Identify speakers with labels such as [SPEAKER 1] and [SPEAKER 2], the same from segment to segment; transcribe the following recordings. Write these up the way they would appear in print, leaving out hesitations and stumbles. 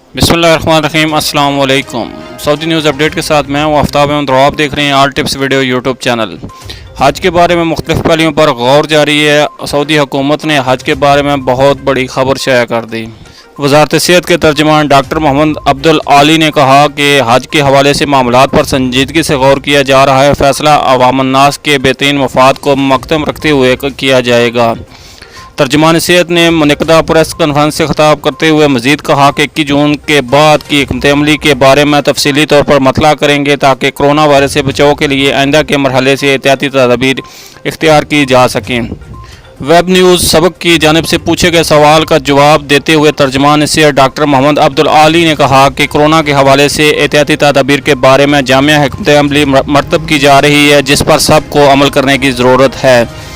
[SPEAKER 1] बिस्मिल्लाहिर्रहमानिर्रहीम। अस्सलाम वालेकुम। सऊदी न्यूज़ अपडेट के साथ मैं हूँ आफ्ताब और आप देख रहे हैं all tips video YouTube channel. हज के बारे में मुख्तलिफ पहलुओं पर गौर जारी है। सऊदी हुकूमत ने हज के बारे में बहुत बड़ी खबर शाया कर दी। वज़ारत सेहत के तर्जुमान डॉक्टर मोहम्मद अब्दुल आली ने कहा कि हज के हवाले से मामलात पर संजीदगी से गौर किया जा रहा है। फैसला अवामन्नास के बेहतरीन मफाद को मकदम रखते हुए किया जाएगा। तर्जुमान सेहत ने मुनक़दा प्रेस कॉन्फ्रेंस से खिताब करते हुए मज़ीद कहा कि 21 जून के बाद की हिकमत अमली के बारे में तफसीली तौर पर मतला करेंगे ताकि कोरोना वायरस से बचाव के लिए आइंदा के मरहले से एहतियाती तदाबीर इख्तियार की जा सकें। वेब न्यूज़ सबक की जानिब से पूछे गए सवाल का जवाब देते हुए तर्जुमान सेहत डॉक्टर मोहम्मद अब्दुल आली ने कहा कि कोरोना के हवाले से एहतियाती तदाबीर के बारे में जामिया हिकमत अमली मरतब की जा रही है, जिस पर सबको अमल करने की ज़रूरत है।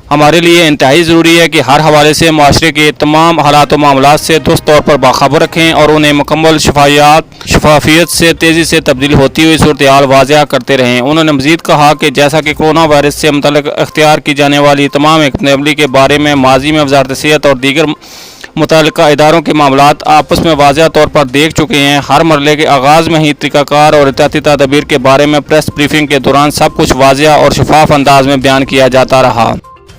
[SPEAKER 1] हमारे लिए इंतहाई ज़रूरी है कि हर हवाले से माशरे के तमाम हालात व मामलात से दुरुस्त तौर पर बाखबर रखें और उन्हें मुकम्मल शफाफियत से तेज़ी से तब्दील होती हुई सूरत हाल वाज़ह करते रहें। उन्होंने मज़ीद कहा कि जैसा कि कोरोना वायरस से मुतल्लिक़ इख्तियार की जाने वाली तमाम हिकमत अमली के बारे में माजी में वज़ारत सेहत और दीगर मुतल्लिक़ा इदारों के मामलात आपस में वाज़ह तौर पर देख चुके हैं, हर मरहले के आगाज़ में ही तरीक़ाकार और एहतियाती तदाबीर के बारे में प्रेस ब्रीफिंग के दौरान सब कुछ वाज़ह और शफाफ अंदाज में बयान किया जाता रहा।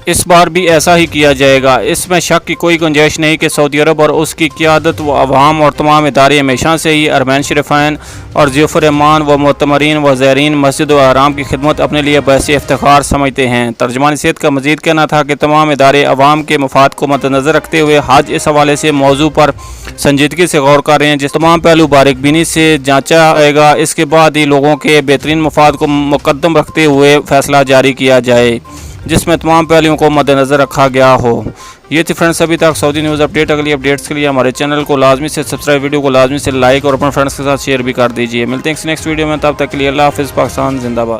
[SPEAKER 1] इस बार भी ऐसा ही किया जाएगा। इसमें शक की कोई गुंजाइश नहीं कि सऊदी अरब और उसकी क़यादत व अवाम और तमाम इदारे हमेशा से ही अरमैन शरीफ़ैन और ज़ियाफ़त-ए-मान व मुअतमरीन व ज़ायरीन मस्जिद व हराम की खिदमत अपने लिए बाइस इफ्तिख़ार समझते हैं। तर्जुमान सेहत का मज़ीद कहना था कि तमाम इदारे अवाम के मफाद को मद्देनज़र रखते हुए हज इस हवाले से मौजू पर संजीदगी से गौर कर रहे हैं, जिस तमाम पहलू बारीकबीनी से जांचा जाएगा। इसके बाद ही लोगों के बेहतरीन मफाद को मुकद्दम रखते हुए फ़ैसला जारी किया जाए, जिसमें तमाम पहलुओं को मद्देनज़र रखा गया हो। ये थी फ्रेंड्स अभी तक सऊदी न्यूज़ अपडेट। अगली अपडेट्स के लिए हमारे चैनल को लाजमी से सब्सक्राइब, वीडियो को लाजमी से लाइक और अपने फ्रेंड्स के साथ शेयर भी कर दीजिए। मिलते हैं नेक्स्ट वीडियो में, तब तक के लिए अल्लाह हाफ़िज़। पाकिस्तान जिंदाबाद।